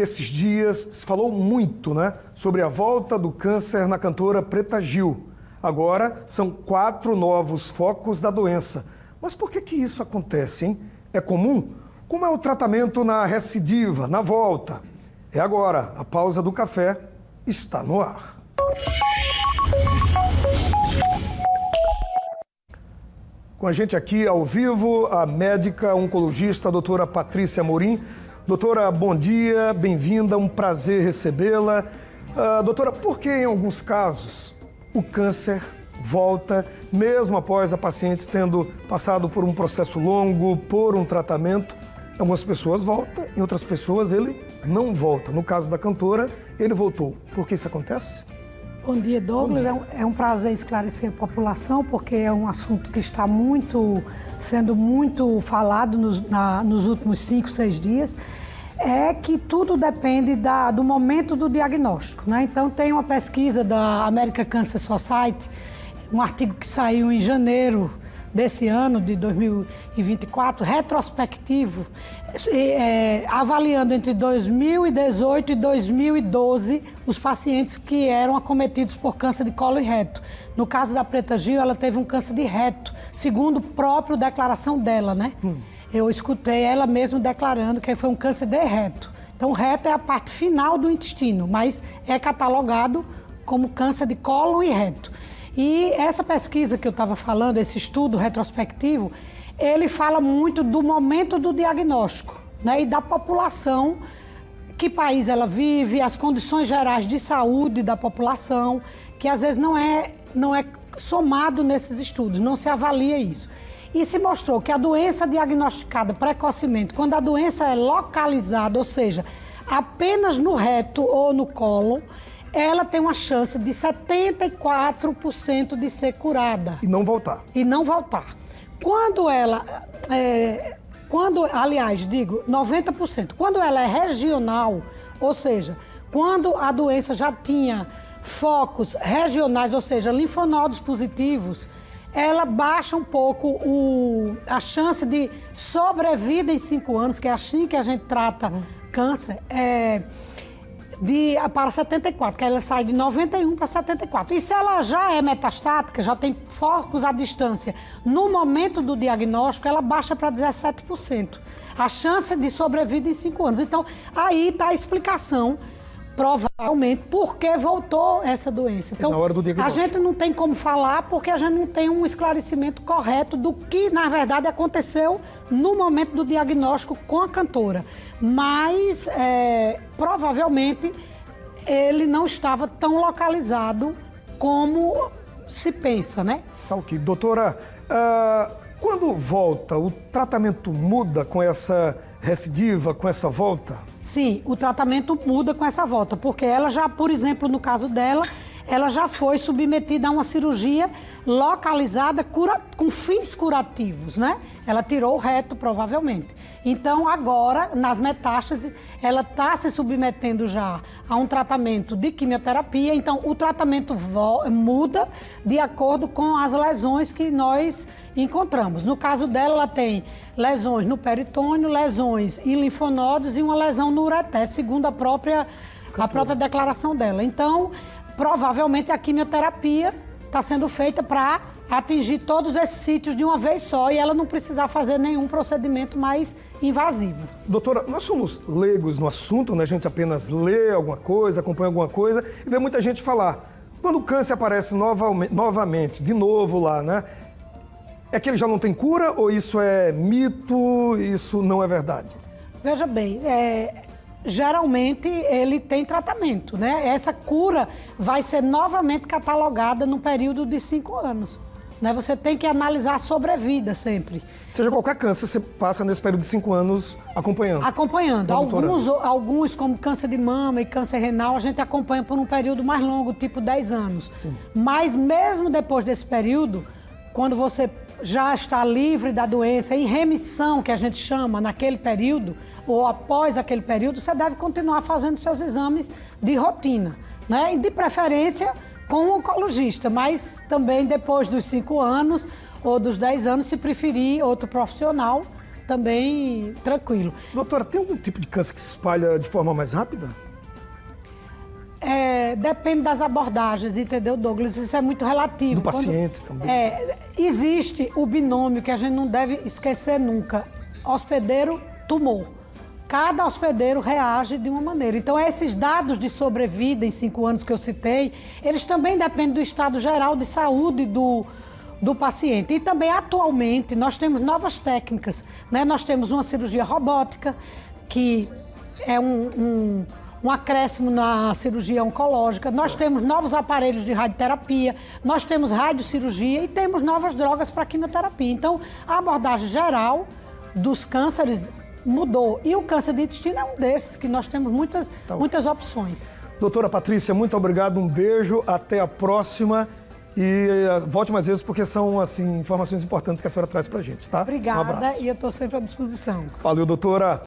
esses dias se falou muito, né, sobre a volta do câncer na cantora Preta Gil. Agora são 4 novos focos da doença. Mas por que isso acontece, hein? É comum? Como é o tratamento na recidiva, na volta? É agora, a pausa do café está no ar. Com a gente aqui ao vivo, a médica oncologista, a doutora Patrícia Amorim. Doutora, bom dia, bem-vinda, um prazer recebê-la. Doutora, por que em alguns casos o câncer volta, mesmo após a paciente tendo passado por um processo longo, por um tratamento? Algumas pessoas voltam, em outras pessoas ele não volta. No caso da cantora, ele voltou. Por que isso acontece? Bom dia, Douglas. Bom dia. É um prazer esclarecer a população, porque é um assunto que está sendo muito falado nos últimos 5, 6 dias. É que tudo depende do momento do diagnóstico, né? Então, tem uma pesquisa da American Cancer Society, um artigo que saiu em janeiro desse ano, de 2024, retrospectivo, avaliando entre 2018 e 2012 os pacientes que eram acometidos por câncer de colo e reto. No caso da Preta Gil, ela teve um câncer de reto, segundo a própria declaração dela, né? Eu escutei ela mesma declarando que foi um câncer de reto. Então, o reto é a parte final do intestino, mas é catalogado como câncer de colo e reto. E essa pesquisa que eu estava falando, esse estudo retrospectivo, ele fala muito do momento do diagnóstico, né? E da população, que país ela vive, as condições gerais de saúde da população, que às vezes não é somado nesses estudos, não se avalia isso. E se mostrou que a doença diagnosticada precocemente, quando a doença é localizada, ou seja, apenas no reto ou no cólon, ela tem uma chance de 74% de ser curada. E não voltar. E não voltar. Aliás, digo, 90%. Quando ela é regional, ou seja, quando a doença já tinha focos regionais, ou seja, linfonodos positivos, ela baixa um pouco a chance de sobrevida em 5 anos, que é assim que a gente trata câncer, para 74, que ela sai de 91 para 74. E se ela já é metastática, já tem focos à distância, no momento do diagnóstico, ela baixa para 17%. A chance de sobrevida em 5 anos. Então, aí está a explicação, provavelmente, por que voltou essa doença. Então, na hora do diagnóstico, a gente não tem como falar porque a gente não tem um esclarecimento correto do que, na verdade, aconteceu no momento do diagnóstico com a cantora. Mas, provavelmente, ele não estava tão localizado como se pensa, né? Tá ok. Doutora, quando volta, o tratamento muda com essa recidiva, com essa volta? Sim, o tratamento muda com essa volta, porque ela já, por exemplo, no caso dela, ela já foi submetida a uma cirurgia localizada com fins curativos, né? Ela tirou o reto, provavelmente. Então, agora, nas metástases, ela está se submetendo já a um tratamento de quimioterapia. Então, o tratamento muda de acordo com as lesões que nós encontramos. No caso dela, ela tem lesões no peritônio, lesões em linfonodos e uma lesão no ureter, segundo a própria declaração dela. Então, provavelmente a quimioterapia está sendo feita para atingir todos esses sítios de uma vez só e ela não precisar fazer nenhum procedimento mais invasivo. Doutora, nós somos leigos no assunto, né? A gente apenas lê alguma coisa, acompanha alguma coisa e vê muita gente falar. Quando o câncer aparece novamente, de novo lá, né? É que ele já não tem cura ou isso é mito, isso não é verdade? Veja bem, geralmente ele tem tratamento, né? Essa cura vai ser novamente catalogada no período de 5 anos. Né? Você tem que analisar a sobrevida sempre. Seja qualquer câncer, você passa nesse período de 5 anos acompanhando? Acompanhando. Alguns, como câncer de mama e câncer renal, a gente acompanha por um período mais longo, tipo 10 anos. Sim. Mas mesmo depois desse período, quando você já está livre da doença, em remissão, que a gente chama, naquele período, ou após aquele período, você deve continuar fazendo seus exames de rotina, né? E de preferência com um oncologista, mas também depois dos 5 anos ou dos 10 anos, se preferir outro profissional, também tranquilo. Doutora, tem algum tipo de câncer que se espalha de forma mais rápida? Depende das abordagens, entendeu, Douglas? Isso é muito relativo. Do paciente também. Existe o binômio que a gente não deve esquecer nunca: hospedeiro-tumor. Cada hospedeiro reage de uma maneira. Então, esses dados de sobrevida em 5 anos que eu citei, eles também dependem do estado geral de saúde do paciente. E também, atualmente, nós temos novas técnicas, né? Nós temos uma cirurgia robótica, que é um acréscimo na cirurgia oncológica. Nós temos novos aparelhos de radioterapia, nós temos radiocirurgia e temos novas drogas para quimioterapia. Então, a abordagem geral dos cânceres mudou. E o câncer de intestino é um desses, que nós temos muitas opções. Doutora Patrícia, muito obrigado, um beijo, até a próxima. E volte mais vezes, porque são assim, informações importantes que a senhora traz pra gente, tá? Obrigada, Um abraço. e eu estou sempre à disposição. Valeu, doutora.